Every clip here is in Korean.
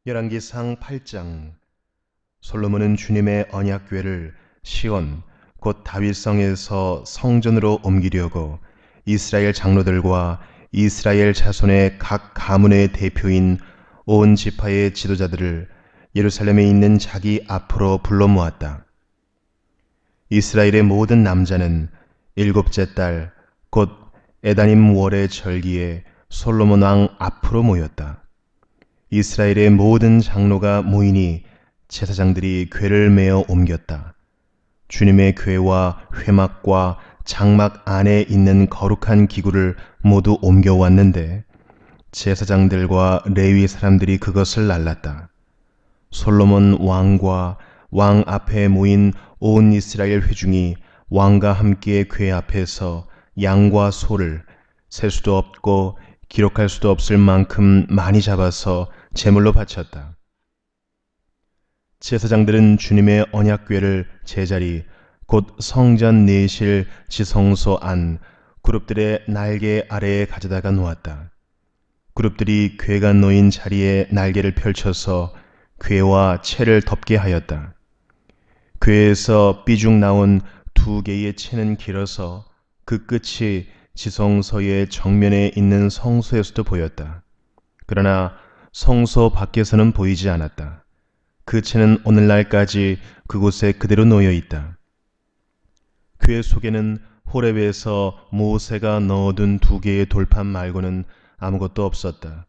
열왕기상 8장. 솔로몬은 주님의 언약궤를 시온 곧 다윗성에서 성전으로 옮기려고 이스라엘 장로들과 이스라엘 자손의 각 가문의 대표인 온 지파의 지도자들을 예루살렘에 있는 자기 앞으로 불러 모았다. 이스라엘의 모든 남자는 일곱째 달 곧 에다님 월의 절기에 솔로몬 왕 앞으로 모였다. 이스라엘의 모든 장로가 모이니 제사장들이 궤를 메어 옮겼다. 주님의 궤와 회막과 장막 안에 있는 거룩한 기구를 모두 옮겨왔는데 제사장들과 레위 사람들이 그것을 날랐다. 솔로몬 왕과 왕 앞에 모인 온 이스라엘 회중이 왕과 함께 궤 앞에서 양과 소를 셀 수도 없고 기록할 수도 없을 만큼 많이 잡아서 제물로 바쳤다. 제사장들은 주님의 언약궤를 제자리 곧 성전 내실 지성소 안 그룹들의 날개 아래에 가져다가 놓았다. 그룹들이 궤가 놓인 자리에 날개를 펼쳐서 궤와 채를 덮게 하였다. 궤에서 삐죽 나온 두 개의 채는 길어서 그 끝이 지성소의 정면에 있는 성소에서도 보였다. 그러나 성소 밖에서는 보이지 않았다. 그 채는 오늘날까지 그곳에 그대로 놓여 있다. 궤 속에는 호렙에서 모세가 넣어둔 두 개의 돌판 말고는 아무것도 없었다.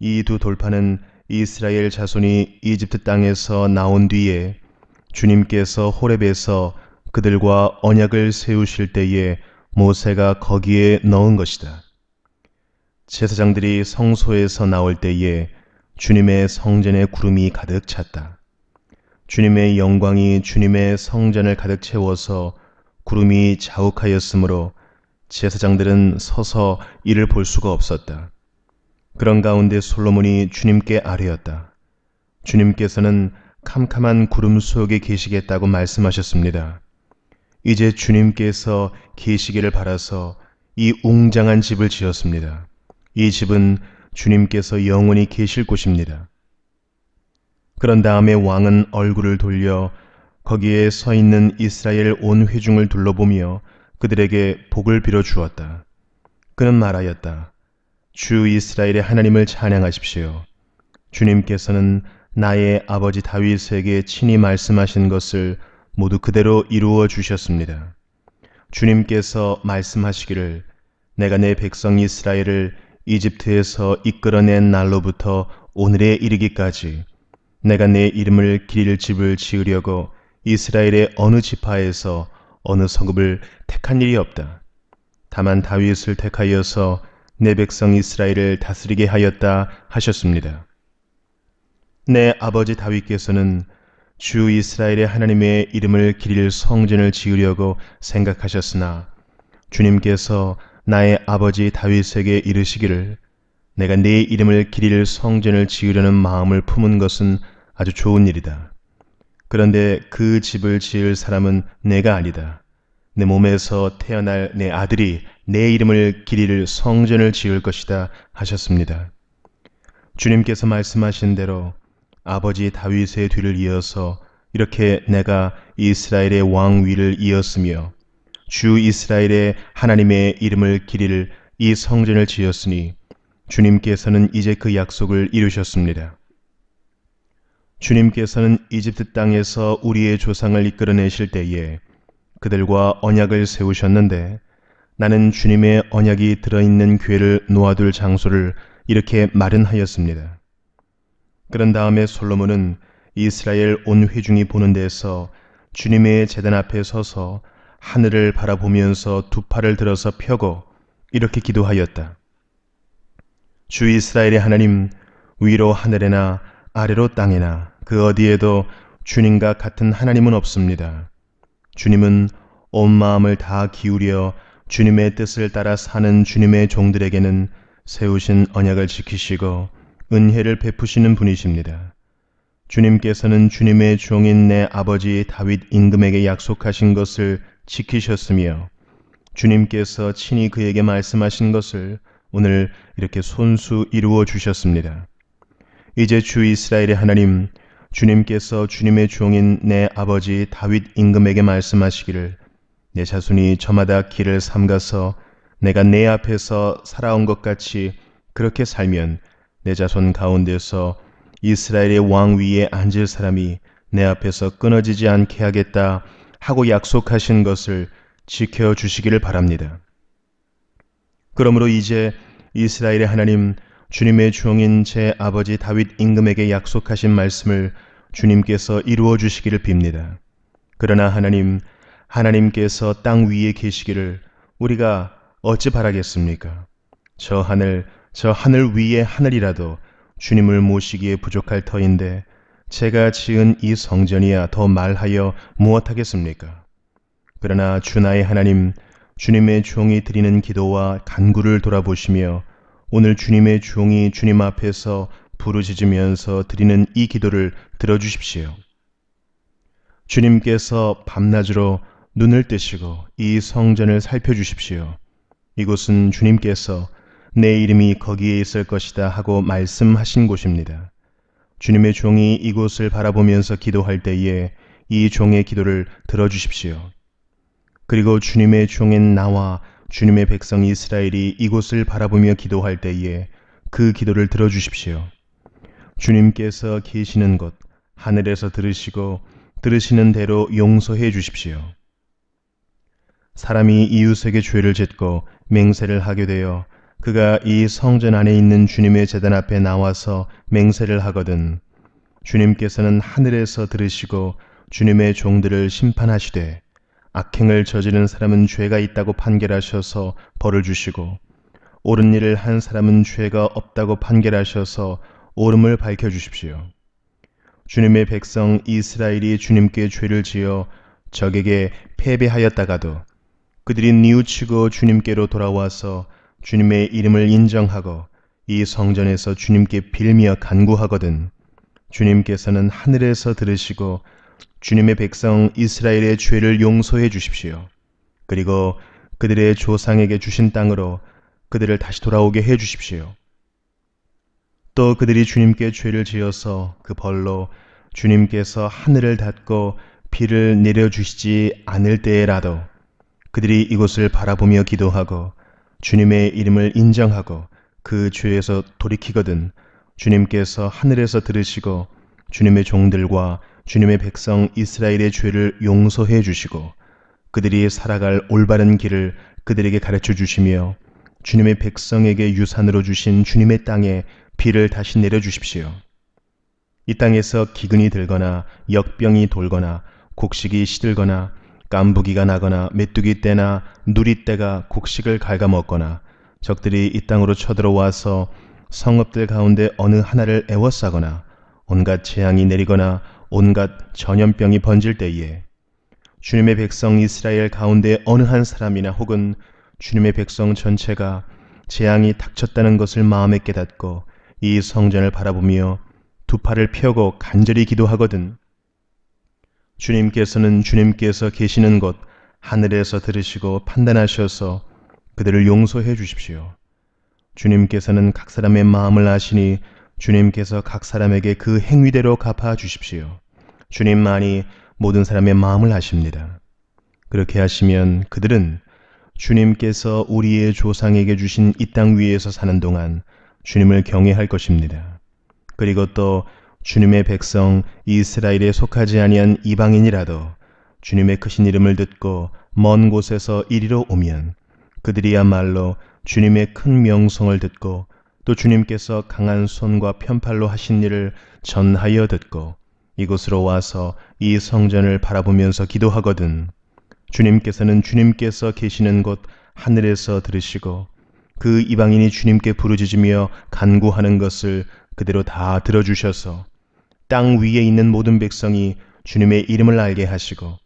이 두 돌판은 이스라엘 자손이 이집트 땅에서 나온 뒤에 주님께서 호렙에서 그들과 언약을 세우실 때에 모세가 거기에 넣은 것이다. 제사장들이 성소에서 나올 때에 주님의 성전에 구름이 가득 찼다. 주님의 영광이 주님의 성전을 가득 채워서 구름이 자욱하였으므로 제사장들은 서서 이를 볼 수가 없었다. 그런 가운데 솔로몬이 주님께 아뢰었다. 주님께서는 캄캄한 구름 속에 계시겠다고 말씀하셨습니다. 이제 주님께서 계시기를 바라서 이 웅장한 집을 지었습니다. 이 집은 주님께서 영원히 계실 곳입니다. 그런 다음에 왕은 얼굴을 돌려 거기에 서 있는 이스라엘 온 회중을 둘러보며 그들에게 복을 빌어 주었다. 그는 말하였다. 주 이스라엘의 하나님을 찬양하십시오. 주님께서는 나의 아버지 다윗에게 친히 말씀하신 것을 모두 그대로 이루어 주셨습니다. 주님께서 말씀하시기를 내가 내 백성 이스라엘을 이집트에서 이끌어낸 날로부터 오늘에 이르기까지 내가 내 이름을 기릴 집을 지으려고 이스라엘의 어느 지파에서 어느 성읍을 택한 일이 없다. 다만 다윗을 택하여서 내 백성 이스라엘을 다스리게 하였다 하셨습니다. 내 아버지 다윗께서는 주 이스라엘의 하나님의 이름을 기릴 성전을 지으려고 생각하셨으나 주님께서 나의 아버지 다윗에게 이르시기를 내가 네 이름을 기릴 성전을 지으려는 마음을 품은 것은 아주 좋은 일이다. 그런데 그 집을 지을 사람은 내가 아니다. 내 몸에서 태어날 내 아들이 내 이름을 기릴 성전을 지을 것이다 하셨습니다. 주님께서 말씀하신 대로 아버지 다윗의 뒤를 이어서 이렇게 내가 이스라엘의 왕 위를 이었으며 주 이스라엘의 하나님의 이름을 기릴 이 성전을 지었으니 주님께서는 이제 그 약속을 이루셨습니다. 주님께서는 이집트 땅에서 우리의 조상을 이끌어내실 때에 그들과 언약을 세우셨는데 나는 주님의 언약이 들어있는 궤를 놓아둘 장소를 이렇게 마련하였습니다. 그런 다음에 솔로몬은 이스라엘 온 회중이 보는 데서 주님의 제단 앞에 서서 하늘을 바라보면서 두 팔을 들어서 펴고 이렇게 기도하였다. 주 이스라엘의 하나님, 위로 하늘에나 아래로 땅에나 그 어디에도 주님과 같은 하나님은 없습니다. 주님은 온 마음을 다 기울여 주님의 뜻을 따라 사는 주님의 종들에게는 세우신 언약을 지키시고 은혜를 베푸시는 분이십니다. 주님께서는 주님의 종인 내 아버지 다윗 임금에게 약속하신 것을 지키셨으며 주님께서 친히 그에게 말씀하신 것을 오늘 이렇게 손수 이루어 주셨습니다. 이제 주 이스라엘의 하나님, 주님께서 주님의 종인 내 아버지 다윗 임금에게 말씀하시기를 내 자손이 저마다 길을 삼가서 내가 내 앞에서 살아온 것 같이 그렇게 살면 내 자손 가운데서 이스라엘의 왕 위에 앉을 사람이 내 앞에서 끊어지지 않게 하겠다 하고 약속하신 것을 지켜주시기를 바랍니다. 그러므로 이제 이스라엘의 하나님, 주님의 종인 제 아버지 다윗 임금에게 약속하신 말씀을 주님께서 이루어 주시기를 빕니다. 그러나 하나님께서 땅 위에 계시기를 우리가 어찌 바라겠습니까? 저 하늘 위의 하늘이라도 주님을 모시기에 부족할 터인데 제가 지은 이 성전이야 더 말하여 무엇하겠습니까? 그러나 주 나의 하나님, 주님의 종이 드리는 기도와 간구를 돌아보시며 오늘 주님의 종이 주님 앞에서 부르짖으면서 드리는 이 기도를 들어주십시오. 주님께서 밤낮으로 눈을 뜨시고 이 성전을 살펴주십시오. 이곳은 주님께서 내 이름이 거기에 있을 것이다 하고 말씀하신 곳입니다. 주님의 종이 이곳을 바라보면서 기도할 때에 이 종의 기도를 들어주십시오. 그리고 주님의 종인 나와 주님의 백성 이스라엘이 이곳을 바라보며 기도할 때에 그 기도를 들어주십시오. 주님께서 계시는 곳 하늘에서 들으시고 들으시는 대로 용서해 주십시오. 사람이 이웃에게 죄를 짓고 맹세를 하게 되어 그가 이 성전 안에 있는 주님의 제단 앞에 나와서 맹세를 하거든 주님께서는 하늘에서 들으시고 주님의 종들을 심판하시되 악행을 저지른 사람은 죄가 있다고 판결하셔서 벌을 주시고 옳은 일을 한 사람은 죄가 없다고 판결하셔서 옳음을 밝혀주십시오. 주님의 백성 이스라엘이 주님께 죄를 지어 적에게 패배하였다가도 그들이 뉘우치고 주님께로 돌아와서 주님의 이름을 인정하고 이 성전에서 주님께 빌며 간구하거든 주님께서는 하늘에서 들으시고 주님의 백성 이스라엘의 죄를 용서해 주십시오. 그리고 그들의 조상에게 주신 땅으로 그들을 다시 돌아오게 해 주십시오. 또 그들이 주님께 죄를 지어서 그 벌로 주님께서 하늘을 닫고 비를 내려주시지 않을 때에라도 그들이 이곳을 바라보며 기도하고 주님의 이름을 인정하고 그 죄에서 돌이키거든 주님께서 하늘에서 들으시고 주님의 종들과 주님의 백성 이스라엘의 죄를 용서해 주시고 그들이 살아갈 올바른 길을 그들에게 가르쳐 주시며 주님의 백성에게 유산으로 주신 주님의 땅에 비를 다시 내려주십시오. 이 땅에서 기근이 들거나 역병이 돌거나 곡식이 시들거나 깐부기가 나거나 메뚜기 떼나 누리 떼가 곡식을 갉아먹거나 적들이 이 땅으로 쳐들어와서 성읍들 가운데 어느 하나를 애워싸거나 온갖 재앙이 내리거나 온갖 전염병이 번질 때에 주님의 백성 이스라엘 가운데 어느 한 사람이나 혹은 주님의 백성 전체가 재앙이 닥쳤다는 것을 마음에 깨닫고 이 성전을 바라보며 두 팔을 펴고 간절히 기도하거든 주님께서는 주님께서 계시는 곳 하늘에서 들으시고 판단하셔서 그들을 용서해 주십시오. 주님께서는 각 사람의 마음을 아시니 주님께서 각 사람에게 그 행위대로 갚아 주십시오. 주님만이 모든 사람의 마음을 아십니다. 그렇게 하시면 그들은 주님께서 우리의 조상에게 주신 이 땅 위에서 사는 동안 주님을 경외할 것입니다. 그리고 또 주님의 백성 이스라엘에 속하지 아니한 이방인이라도 주님의 크신 이름을 듣고 먼 곳에서 이리로 오면 그들이야말로 주님의 큰 명성을 듣고 또 주님께서 강한 손과 편팔로 하신 일을 전하여 듣고 이곳으로 와서 이 성전을 바라보면서 기도하거든 주님께서는 주님께서 계시는 곳 하늘에서 들으시고 그 이방인이 주님께 부르짖으며 간구하는 것을 그대로 다 들어주셔서 땅 위에 있는 모든 백성이 주님의 이름을 알게 하시고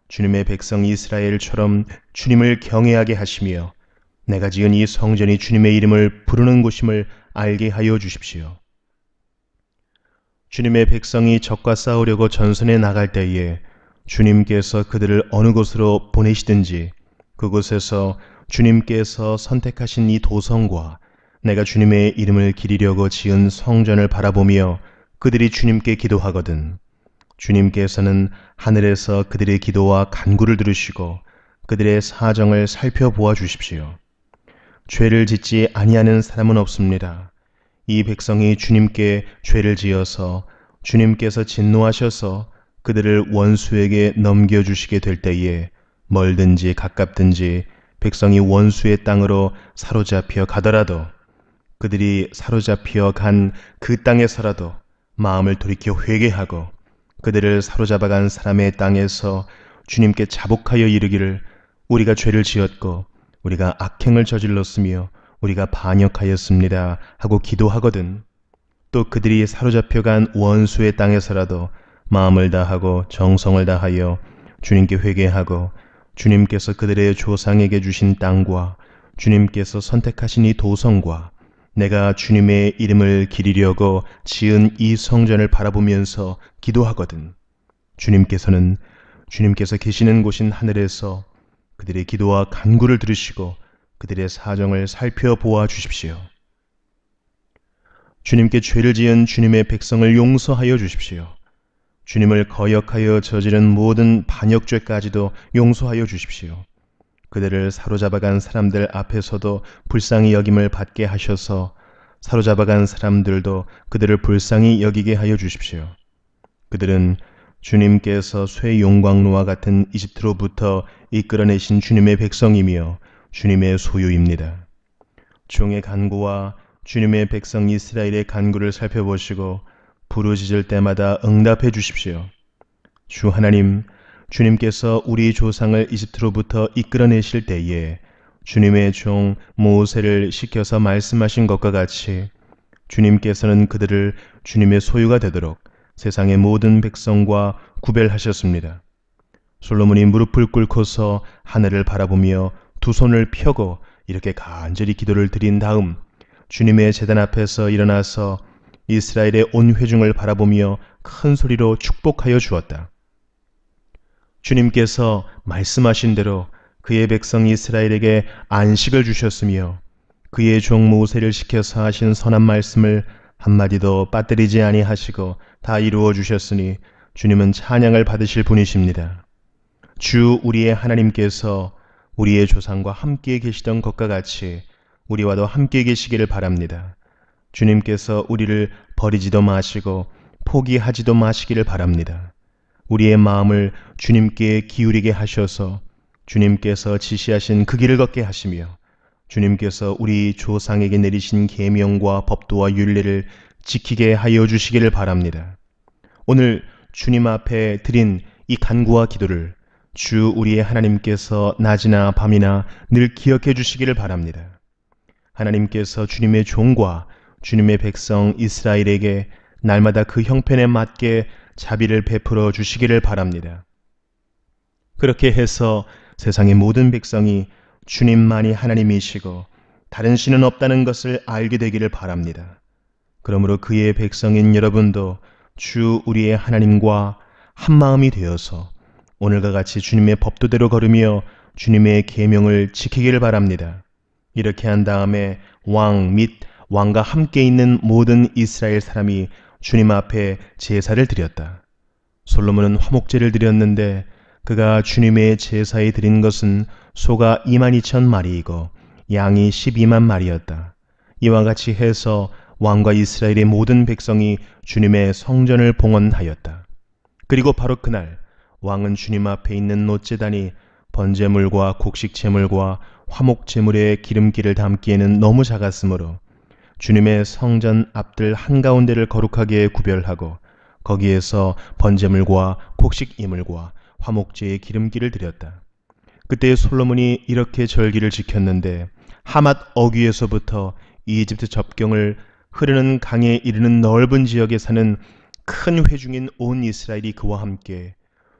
주님의 백성 이스라엘처럼 주님을 경외하게 하시며 내가 지은 이 성전이 주님의 이름을 부르는 곳임을 알게 하여 주십시오. 주님의 백성이 적과 싸우려고 전선에 나갈 때에 주님께서 그들을 어느 곳으로 보내시든지 그곳에서 주님께서 선택하신 이 도성과 내가 주님의 이름을 기리려고 지은 성전을 바라보며 그들이 주님께 기도하거든 주님께서는 하늘에서 그들의 기도와 간구를 들으시고 그들의 사정을 살펴보아 주십시오. 죄를 짓지 아니하는 사람은 없습니다. 이 백성이 주님께 죄를 지어서 주님께서 진노하셔서 그들을 원수에게 넘겨주시게 될 때에 멀든지 가깝든지 백성이 원수의 땅으로 사로잡혀 가더라도 그들이 사로잡혀 간 그 땅에서라도 마음을 돌이켜 회개하고 그들을 사로잡아간 사람의 땅에서 주님께 자복하여 이르기를 우리가 죄를 지었고 우리가 악행을 저질렀으며 우리가 반역하였습니다 하고 기도하거든 또 그들이 사로잡혀간 원수의 땅에서라도 마음을 다하고 정성을 다하여 주님께 회개하고 주님께서 그들의 조상에게 주신 땅과 주님께서 선택하신 이 도성과 내가 주님의 이름을 기리려고 지은 이 성전을 바라보면서 기도하거든 주님께서 계시는 곳인 하늘에서 그들의 기도와 간구를 들으시고 그들의 사정을 살펴보아 주십시오. 주님께 죄를 지은 주님의 백성을 용서하여 주십시오. 주님을 거역하여 저지른 모든 반역죄까지도 용서하여 주십시오. 그들을 사로잡아간 사람들 앞에서도 불쌍히 여김을 받게 하셔서 사로잡아간 사람들도 그들을 불쌍히 여기게 하여 주십시오. 그들은 주님께서 쇠 용광로와 같은 이집트로부터 이끌어내신 주님의 백성이며 주님의 소유입니다. 종의 간구와 주님의 백성 이스라엘의 간구를 살펴보시고 부르짖을 때마다 응답해 주십시오. 주 하나님, 주님께서 우리 조상을 이집트로부터 이끌어내실 때에 주님의 종 모세를 시켜서 말씀하신 것과 같이 주님께서는 그들을 주님의 소유가 되도록 세상의 모든 백성과 구별하셨습니다. 솔로몬이 무릎을 꿇고서 하늘을 바라보며 두 손을 펴고 이렇게 간절히 기도를 드린 다음 주님의 제단 앞에서 일어나서 이스라엘의 온 회중을 바라보며 큰 소리로 축복하여 주었다. 주님께서 말씀하신 대로 그의 백성 이스라엘에게 안식을 주셨으며 그의 종 모세를 시켜서 하신 선한 말씀을 한마디도 빠뜨리지 아니하시고 다 이루어 주셨으니 주님은 찬양을 받으실 분이십니다. 주 우리의 하나님께서 우리의 조상과 함께 계시던 것과 같이 우리와도 함께 계시기를 바랍니다. 주님께서 우리를 버리지도 마시고 포기하지도 마시기를 바랍니다. 우리의 마음을 주님께 기울이게 하셔서 주님께서 지시하신 그 길을 걷게 하시며 주님께서 우리 조상에게 내리신 계명과 법도와 율례를 지키게 하여 주시기를 바랍니다. 오늘 주님 앞에 드린 이 간구와 기도를 주 우리의 하나님께서 낮이나 밤이나 늘 기억해 주시기를 바랍니다. 하나님께서 주님의 종과 주님의 백성 이스라엘에게 날마다 그 형편에 맞게 자비를 베풀어 주시기를 바랍니다. 그렇게 해서 세상의 모든 백성이 주님만이 하나님이시고 다른 신은 없다는 것을 알게 되기를 바랍니다. 그러므로 그의 백성인 여러분도 주 우리의 하나님과 한마음이 되어서 오늘과 같이 주님의 법도대로 걸으며 주님의 계명을 지키기를 바랍니다. 이렇게 한 다음에 왕 및 왕과 함께 있는 모든 이스라엘 사람이 주님 앞에 제사를 드렸다. 솔로몬은 화목제를 드렸는데 그가 주님의 제사에 드린 것은 소가 22,000마리이고 양이 12만 마리였다. 이와 같이 해서 왕과 이스라엘의 모든 백성이 주님의 성전을 봉헌하였다. 그리고 바로 그날 왕은 주님 앞에 있는 놋제단이 번제물과 곡식제물과 화목제물의 기름기를 담기에는 너무 작았으므로 주님의 성전 앞들 한가운데를 거룩하게 구별하고 거기에서 번제물과 곡식 이물과 화목제의 기름기를 드렸다. 그때 솔로몬이 이렇게 절기를 지켰는데 하맛 어귀에서부터 이집트 접경을 흐르는 강에 이르는 넓은 지역에 사는 큰 회중인 온 이스라엘이 그와 함께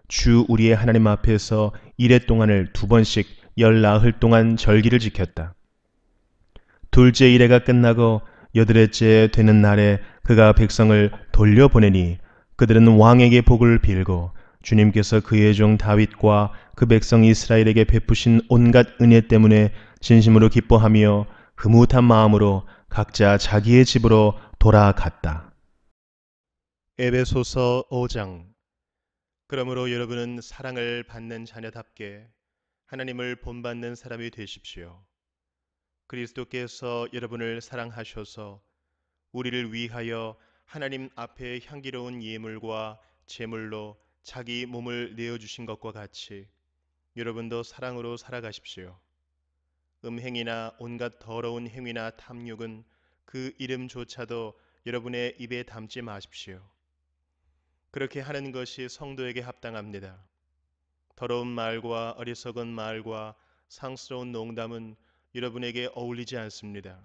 주 우리의 하나님 앞에서 이레 동안을 2번씩 10나흘 동안 절기를 지켰다. 둘째 이레가 끝나고 8회째 되는 날에 그가 백성을 돌려보내니 그들은 왕에게 복을 빌고 주님께서 그의 종 다윗과 그 백성 이스라엘에게 베푸신 온갖 은혜 때문에 진심으로 기뻐하며 흐뭇한 마음으로 각자 자기의 집으로 돌아갔다. 에베소서 5장. 그러므로 여러분은 사랑을 받는 자녀답게 하나님을 본받는 사람이 되십시오. 그리스도께서 여러분을 사랑하셔서 우리를 위하여 하나님 앞에 향기로운 예물과 제물로 자기 몸을 내어주신 것과 같이 여러분도 사랑으로 살아가십시오. 음행이나 온갖 더러운 행위나 탐욕은 그 이름조차도 여러분의 입에 담지 마십시오. 그렇게 하는 것이 성도에게 합당합니다. 더러운 말과 어리석은 말과 상스러운 농담은 여러분에게 어울리지 않습니다.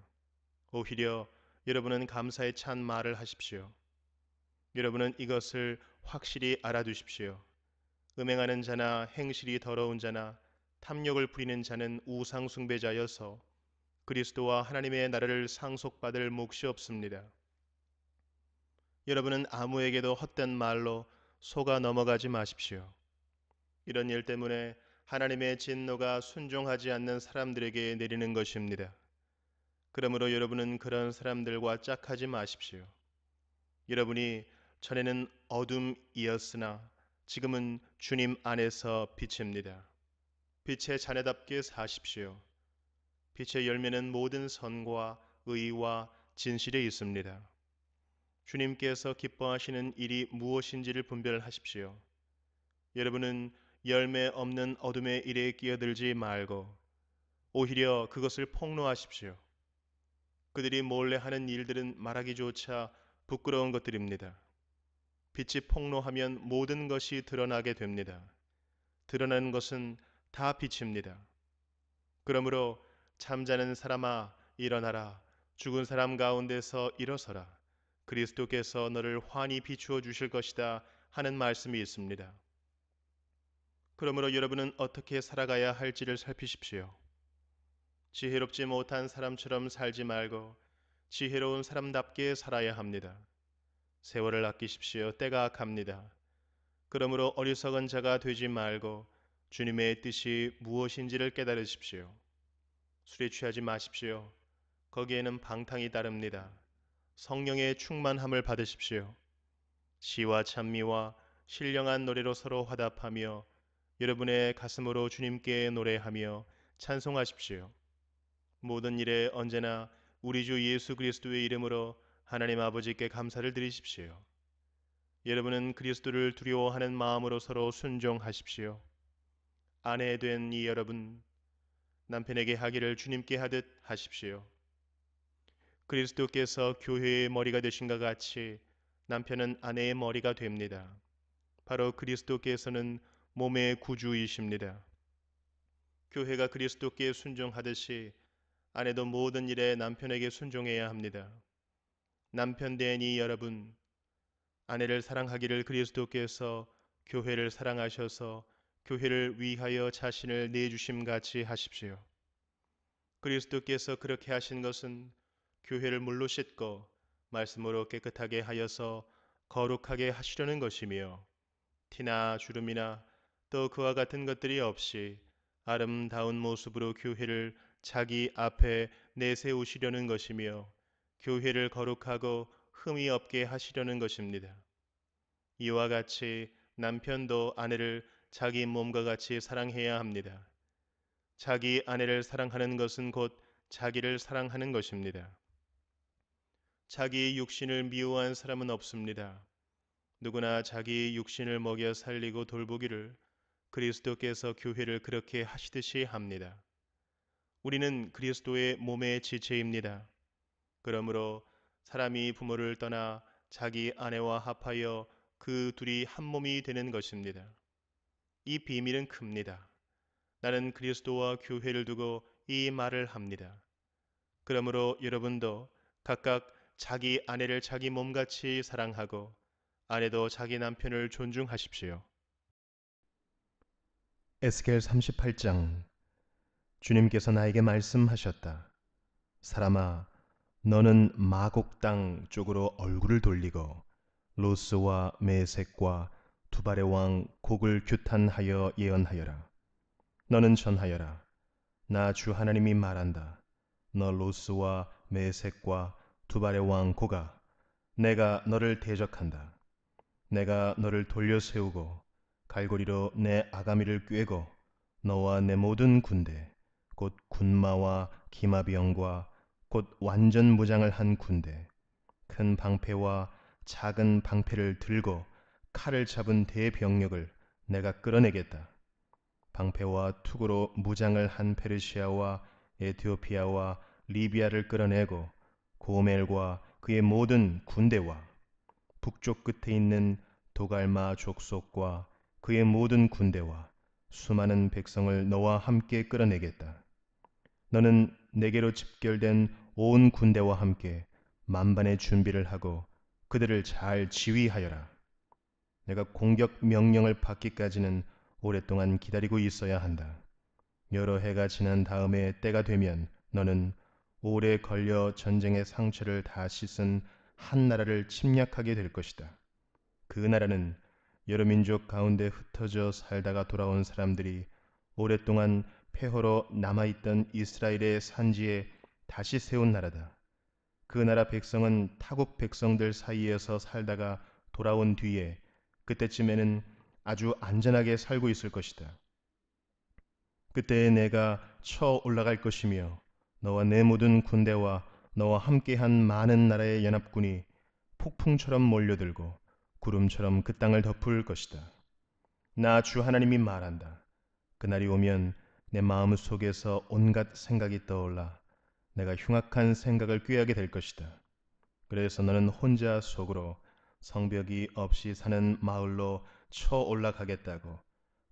오히려 여러분은 감사에 찬 말을 하십시오. 여러분은 이것을 확실히 알아두십시오. 음행하는 자나 행실이 더러운 자나 탐욕을 부리는 자는 우상 숭배자여서 그리스도와 하나님의 나라를 상속받을 몫이 없습니다. 여러분은 아무에게도 헛된 말로 속아 넘어가지 마십시오. 이런 일 때문에 하나님의 진노가 순종하지 않는 사람들에게 내리는 것입니다. 그러므로 여러분은 그런 사람들과 짝하지 마십시오. 여러분이 전에는 어둠이었으나 지금은 주님 안에서 빛입니다. 빛의 자녀답게 사십시오. 빛의 열매는 모든 선과 의와 진실에 있습니다. 주님께서 기뻐하시는 일이 무엇인지를 분별하십시오. 여러분은 열매 없는 어둠의 일에 끼어들지 말고 오히려 그것을 폭로하십시오. 그들이 몰래 하는 일들은 말하기조차 부끄러운 것들입니다. 빛이 폭로하면 모든 것이 드러나게 됩니다. 드러나는 것은 다 빛입니다. 그러므로 잠자는 사람아 일어나라. 죽은 사람 가운데서 일어서라. 그리스도께서 너를 환히 비추어 주실 것이다 하는 말씀이 있습니다. 그러므로 여러분은 어떻게 살아가야 할지를 살피십시오. 지혜롭지 못한 사람처럼 살지 말고 지혜로운 사람답게 살아야 합니다. 세월을 아끼십시오. 때가 악합니다. 그러므로 어리석은 자가 되지 말고 주님의 뜻이 무엇인지를 깨달으십시오. 술에 취하지 마십시오. 거기에는 방탕이 따릅니다. 성령의 충만함을 받으십시오. 시와 찬미와 신령한 노래로 서로 화답하며 여러분의 가슴으로 주님께 노래하며 찬송하십시오. 모든 일에 언제나 우리 주 예수 그리스도의 이름으로 하나님 아버지께 감사를 드리십시오. 여러분은 그리스도를 두려워하는 마음으로 서로 순종하십시오. 아내 된 이 여러분, 남편에게 하기를 주님께 하듯 하십시오. 그리스도께서 교회의 머리가 되신 것 같이 남편은 아내의 머리가 됩니다. 바로 그리스도께서는 몸의 구주이십니다. 교회가 그리스도께 순종하듯이 아내도 모든 일에 남편에게 순종해야 합니다. 남편 된 이 여러분, 아내를 사랑하기를 그리스도께서 교회를 사랑하셔서 교회를 위하여 자신을 내주심 같이 하십시오. 그리스도께서 그렇게 하신 것은 교회를 물로 씻고 말씀으로 깨끗하게 하여서 거룩하게 하시려는 것이며 티나 주름이나 또 그와 같은 것들이 없이 아름다운 모습으로 교회를 자기 앞에 내세우시려는 것이며 교회를 거룩하고 흠이 없게 하시려는 것입니다. 이와 같이 남편도 아내를 자기 몸과 같이 사랑해야 합니다. 자기 아내를 사랑하는 것은 곧 자기를 사랑하는 것입니다. 자기 육신을 미워한 사람은 없습니다. 누구나 자기 육신을 먹여 살리고 돌보기를 그리스도께서 교회를 그렇게 하시듯이 합니다. 우리는 그리스도의 몸의 지체입니다. 그러므로 사람이 부모를 떠나 자기 아내와 합하여 그 둘이 한 몸이 되는 것입니다. 이 비밀은 큽니다. 나는 그리스도와 교회를 두고 이 말을 합니다. 그러므로 여러분도 각각 자기 아내를 자기 몸같이 사랑하고 아내도 자기 남편을 존중하십시오. 에스겔 38장. 주님께서 나에게 말씀하셨다. 사람아, 너는 마곡 땅 쪽으로 얼굴을 돌리고 로스와 메색과 두발의 왕 곡을 규탄하여 예언하여라. 너는 전하여라. 나 주 하나님이 말한다. 너 로스와 메색과 두발의 왕 고가, 내가 너를 대적한다. 내가 너를 돌려 세우고 갈고리로 내 아가미를 꿰고 너와 내 모든 군대, 곧 군마와 기마병과 곧 완전 무장을 한 군대, 큰 방패와 작은 방패를 들고 칼을 잡은 대병력을 내가 끌어내겠다. 방패와 투구로 무장을 한 페르시아와 에티오피아와 리비아를 끌어내고 고멜과 그의 모든 군대와 북쪽 끝에 있는 도갈마 족속과 그의 모든 군대와 수많은 백성을 너와 함께 끌어내겠다. 너는 내게로 집결된 온 군대와 함께 만반의 준비를 하고 그들을 잘 지휘하여라. 내가 공격 명령을 받기까지는 오랫동안 기다리고 있어야 한다. 여러 해가 지난 다음에 때가 되면 너는 오래 걸려 전쟁의 상처를 다 씻은 한 나라를 침략하게 될 것이다. 그 나라는 여러 민족 가운데 흩어져 살다가 돌아온 사람들이 오랫동안 폐허로 남아있던 이스라엘의 산지에 다시 세운 나라다. 그 나라 백성은 타국 백성들 사이에서 살다가 돌아온 뒤에 그때쯤에는 아주 안전하게 살고 있을 것이다. 그때에 내가 쳐 올라갈 것이며 너와 내 모든 군대와 너와 함께한 많은 나라의 연합군이 폭풍처럼 몰려들고 구름처럼 그 땅을 덮을 것이다. 나 주 하나님이 말한다. 그날이 오면 내 마음 속에서 온갖 생각이 떠올라 내가 흉악한 생각을 꾀하게 될 것이다. 그래서 너는 혼자 속으로 성벽이 없이 사는 마을로 쳐 올라가겠다고,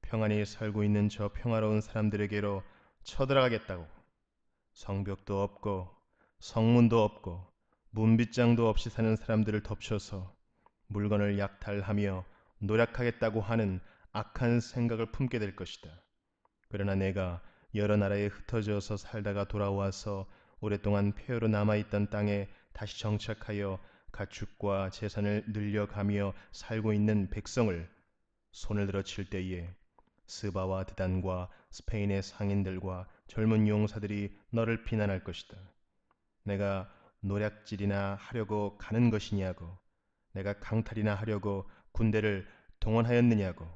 평안히 살고 있는 저 평화로운 사람들에게로 쳐들어가겠다고, 성벽도 없고 성문도 없고 문빗장도 없이 사는 사람들을 덮쳐서 물건을 약탈하며 노력하겠다고 하는 악한 생각을 품게 될 것이다. 그러나 내가 여러 나라에 흩어져서 살다가 돌아와서 오랫동안 폐허로 남아있던 땅에 다시 정착하여 가축과 재산을 늘려가며 살고 있는 백성을 손을 들어 칠 때에 스바와 드단과 스페인의 상인들과 젊은 용사들이 너를 비난할 것이다. 내가 노략질이나 하려고 가는 것이냐고, 내가 강탈이나 하려고 군대를 동원하였느냐고,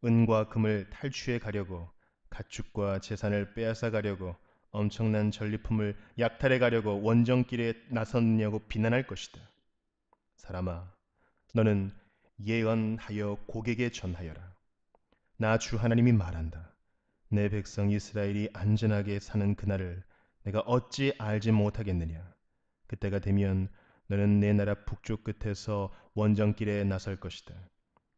은과 금을 탈취해 가려고 가축과 재산을 빼앗아 가려고 엄청난 전리품을 약탈해 가려고 원정길에 나섰느냐고 비난할 것이다. 사람아, 너는 예언하여 고객에 전하여라. 나 주 하나님이 말한다. 내 백성 이스라엘이 안전하게 사는 그날을 내가 어찌 알지 못하겠느냐. 그때가 되면 너는 내 나라 북쪽 끝에서 원정길에 나설 것이다.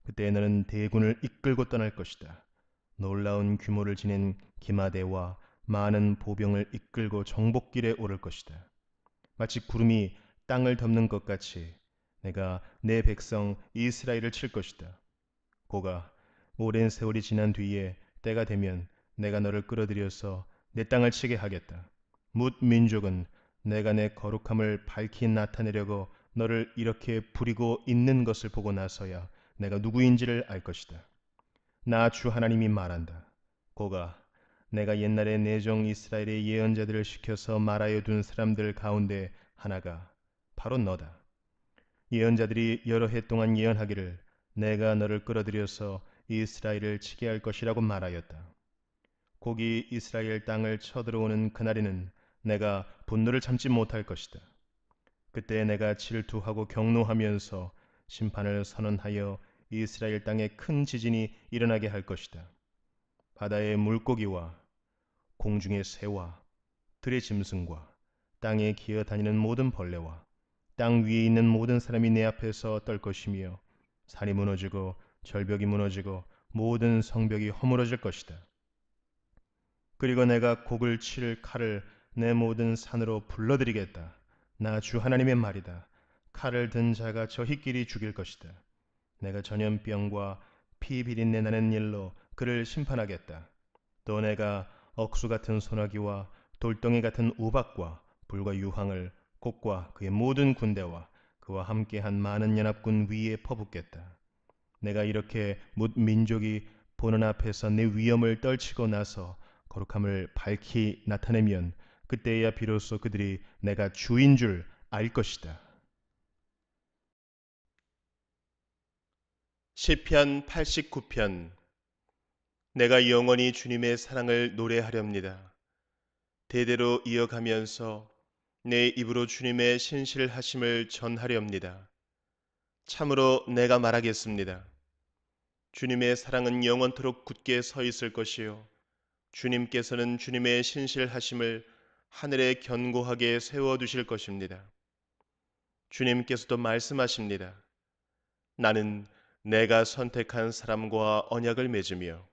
그때 너는 대군을 이끌고 떠날 것이다. 놀라운 규모를 지닌 기마대와 많은 보병을 이끌고 정복길에 오를 것이다. 마치 구름이 땅을 덮는 것 같이 내가 내 백성 이스라엘을 칠 것이다. 고가 오랜 세월이 지난 뒤에 때가 되면 내가 너를 끌어들여서 내 땅을 치게 하겠다. 뭇 민족은 내가 내 거룩함을 밝히 나타내려고 너를 이렇게 부리고 있는 것을 보고 나서야 내가 누구인지를 알 것이다. 나 주 하나님이 말한다. 고가 내가 옛날에 내 종 이스라엘의 예언자들을 시켜서 말하여 둔 사람들 가운데 하나가 바로 너다. 예언자들이 여러 해 동안 예언하기를 내가 너를 끌어들여서 이스라엘을 치게 할 것이라고 말하였다. 곡이 이스라엘 땅을 쳐들어오는 그날에는 내가 분노를 참지 못할 것이다. 그때 내가 질투하고 경노하면서 심판을 선언하여 이스라엘 땅에 큰 지진이 일어나게 할 것이다. 바다의 물고기와 공중의 새와 들의 짐승과 땅에 기어다니는 모든 벌레와 땅 위에 있는 모든 사람이 내 앞에서 떨 것이며 산이 무너지고 절벽이 무너지고 모든 성벽이 허물어질 것이다. 그리고 내가 곡을 칠 칼을 내 모든 산으로 불러들이겠다. 나 주 하나님의 말이다. 칼을 든 자가 저희끼리 죽일 것이다. 내가 전염병과 피 비린내 나는 일로 그를 심판하겠다. 또 내가 억수 같은 소나기와 돌덩이 같은 우박과 불과 유황을 곡과 그의 모든 군대와 그와 함께한 많은 연합군 위에 퍼붓겠다. 내가 이렇게 뭇 민족이 보는 앞에서 내 위엄을 떨치고 나서 거룩함을 밝히 나타내면 그때야 비로소 그들이 내가 주인 줄 알 것이다. 시편 89편. 내가 영원히 주님의 사랑을 노래하렵니다. 대대로 이어가면서 내 입으로 주님의 신실하심을 전하렵니다. 참으로 내가 말하겠습니다. 주님의 사랑은 영원토록 굳게 서 있을 것이요, 주님께서는 주님의 신실하심을 하늘에 견고하게 세워두실 것입니다. 주님께서도 말씀하십니다. 나는 내가 선택한 사람과 언약을 맺으며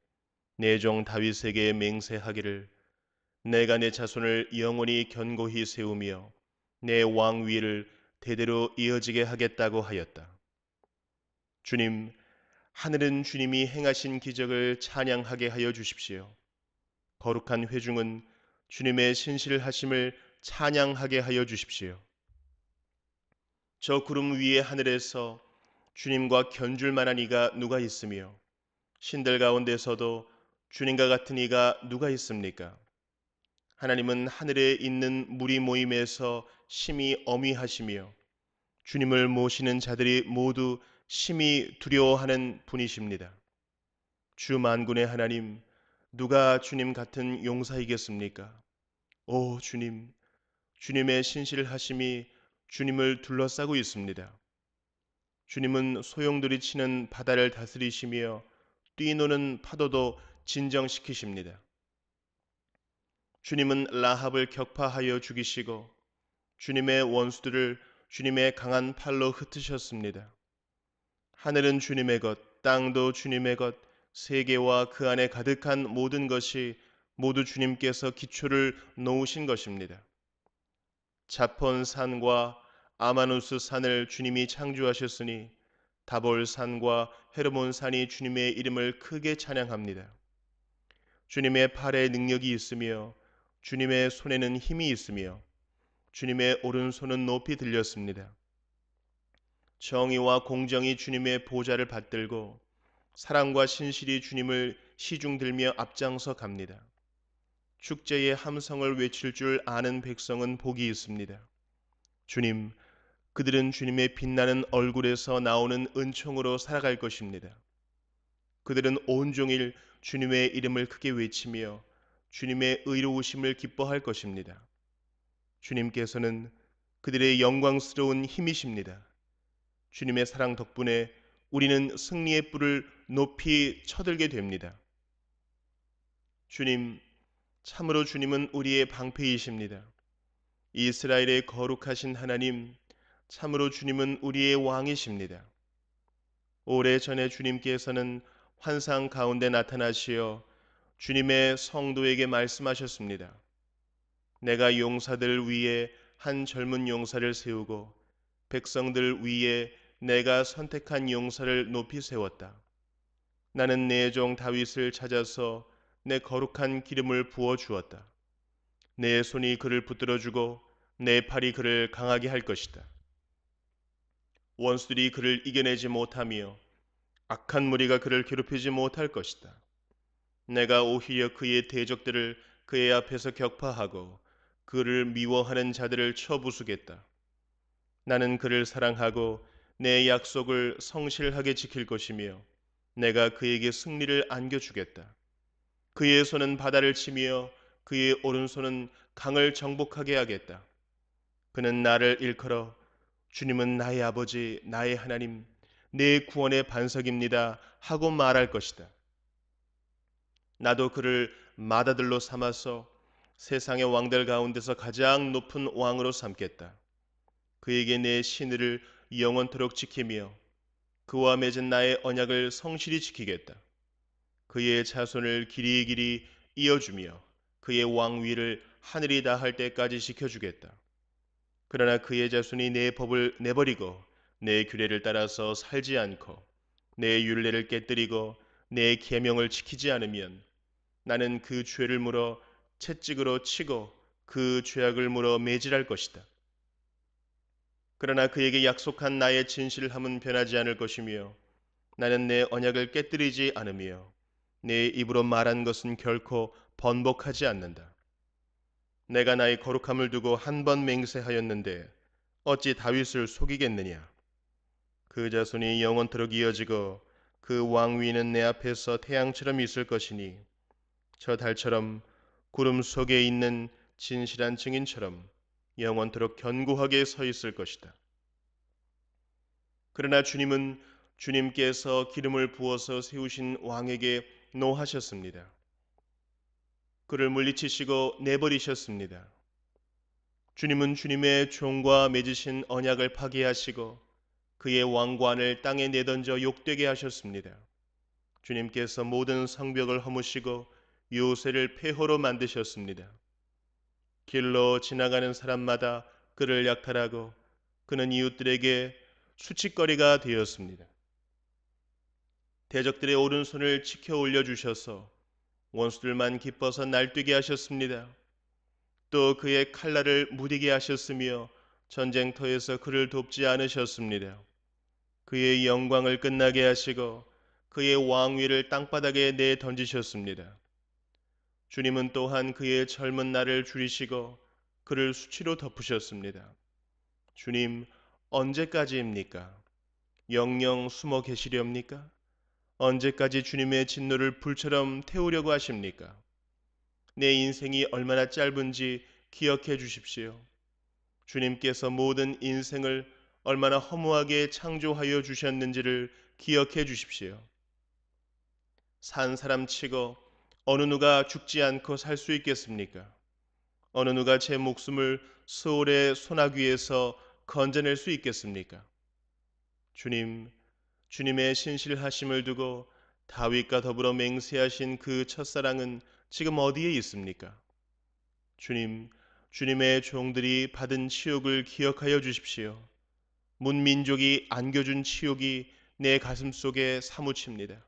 내 종 다윗에게 맹세하기를, 내가 내 자손을 영원히 견고히 세우며 내 왕위를 대대로 이어지게 하겠다고 하였다. 주님, 하늘은 주님이 행하신 기적을 찬양하게 하여 주십시오. 거룩한 회중은 주님의 신실하심을 찬양하게 하여 주십시오. 저 구름 위의 하늘에서 주님과 견줄 만한 이가 누가 있으며 신들 가운데서도 주님과 같은 이가 누가 있습니까? 하나님은 하늘에 있는 무리 모임에서 심히 엄위하시며 주님을 모시는 자들이 모두 심히 두려워하는 분이십니다. 주 만군의 하나님, 누가 주님 같은 용사이겠습니까? 오 주님, 주님의 신실하심이 주님을 둘러싸고 있습니다. 주님은 소용돌이 치는 바다를 다스리시며 뛰노는 파도도 진정시키십니다. 주님은 라합을 격파하여 죽이시고 주님의 원수들을 주님의 강한 팔로 흩으셨습니다. 하늘은 주님의 것, 땅도 주님의 것, 세계와 그 안에 가득한 모든 것이 모두 주님께서 기초를 놓으신 것입니다. 자폰 산과 아마누스 산을 주님이 창조하셨으니 다볼 산과 헤르몬 산이 주님의 이름을 크게 찬양합니다. 주님의 팔에 능력이 있으며 주님의 손에는 힘이 있으며 주님의 오른손은 높이 들렸습니다. 정의와 공정이 주님의 보좌를 받들고 사랑과 신실이 주님을 시중들며 앞장서 갑니다. 축제의 함성을 외칠 줄 아는 백성은 복이 있습니다. 주님, 그들은 주님의 빛나는 얼굴에서 나오는 은총으로 살아갈 것입니다. 그들은 온종일 주님의 이름을 크게 외치며 주님의 의로우심을 기뻐할 것입니다. 주님께서는 그들의 영광스러운 힘이십니다. 주님의 사랑 덕분에 우리는 승리의 뿔을 높이 쳐들게 됩니다. 주님, 참으로 주님은 우리의 방패이십니다. 이스라엘의 거룩하신 하나님, 참으로 주님은 우리의 왕이십니다. 오래전에 주님께서는 환상 가운데 나타나시어 주님의 성도에게 말씀하셨습니다. 내가 용사들 위에 한 젊은 용사를 세우고 백성들 위에 내가 선택한 용사를 높이 세웠다. 나는 내 종 다윗을 찾아서 내 거룩한 기름을 부어 주었다. 내 손이 그를 붙들어주고 내 팔이 그를 강하게 할 것이다. 원수들이 그를 이겨내지 못하며 악한 무리가 그를 괴롭히지 못할 것이다. 내가 오히려 그의 대적들을 그의 앞에서 격파하고 그를 미워하는 자들을 쳐부수겠다. 나는 그를 사랑하고 내 약속을 성실하게 지킬 것이며 내가 그에게 승리를 안겨주겠다. 그의 손은 바다를 치며 그의 오른손은 강을 정복하게 하겠다. 그는 나를 일컬어 주님은 나의 아버지, 나의 하나님, 내 구원의 반석입니다 하고 말할 것이다. 나도 그를 맏아들로 삼아서 세상의 왕들 가운데서 가장 높은 왕으로 삼겠다. 그에게 내 신의를 영원토록 지키며 그와 맺은 나의 언약을 성실히 지키겠다. 그의 자손을 길이길이 이어주며 그의 왕위를 하늘이 다할 때까지 지켜주겠다. 그러나 그의 자손이 내 법을 내버리고 내 규례를 따라서 살지 않고 내 율례를 깨뜨리고 내 계명을 지키지 않으면 나는 그 죄를 물어 채찍으로 치고 그 죄악을 물어 매질할 것이다. 그러나 그에게 약속한 나의 진실함은 변하지 않을 것이며 나는 내 언약을 깨뜨리지 않으며 내 입으로 말한 것은 결코 번복하지 않는다. 내가 나의 거룩함을 두고 한 번 맹세하였는데 어찌 다윗을 속이겠느냐? 그 자손이 영원토록 이어지고 그 왕위는 내 앞에서 태양처럼 있을 것이니 저 달처럼 구름 속에 있는 진실한 증인처럼 영원토록 견고하게 서 있을 것이다. 그러나 주님은 주님께서 기름을 부어서 세우신 왕에게 노하셨습니다. 그를 물리치시고 내버리셨습니다. 주님은 주님의 종과 맺으신 언약을 파기하시고 그의 왕관을 땅에 내던져 욕되게 하셨습니다. 주님께서 모든 성벽을 허무시고 요새를 폐허로 만드셨습니다. 길로 지나가는 사람마다 그를 약탈하고 그는 이웃들에게 수치거리가 되었습니다. 대적들의 오른손을 치켜 올려주셔서 원수들만 기뻐서 날뛰게 하셨습니다. 또 그의 칼날을 무디게 하셨으며 전쟁터에서 그를 돕지 않으셨습니다. 그의 영광을 끝나게 하시고 그의 왕위를 땅바닥에 내 던지셨습니다. 주님은 또한 그의 젊은 날을 줄이시고 그를 수치로 덮으셨습니다. 주님, 언제까지입니까? 영영 숨어 계시렵니까? 언제까지 주님의 진노를 불처럼 태우려고 하십니까? 내 인생이 얼마나 짧은지 기억해 주십시오. 주님께서 모든 인생을 얼마나 허무하게 창조하여 주셨는지를 기억해 주십시오. 산 사람 치고 어느 누가 죽지 않고 살 수 있겠습니까? 어느 누가 제 목숨을 수월의 소나귀에서 건져낼 수 있겠습니까? 주님, 주님의 신실하심을 두고 다윗과 더불어 맹세하신 그 첫사랑은 지금 어디에 있습니까? 주님, 주님의 종들이 받은 치욕을 기억하여 주십시오. 문민족이 안겨준 치욕이 내 가슴 속에 사무칩니다.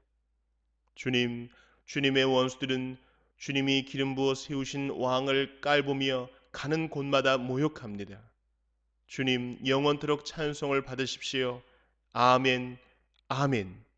주님, 주님의 원수들은 주님이 기름 부어 세우신 왕을 깔보며 가는 곳마다 모욕합니다. 주님, 영원토록 찬송을 받으십시오. 아멘, 아멘.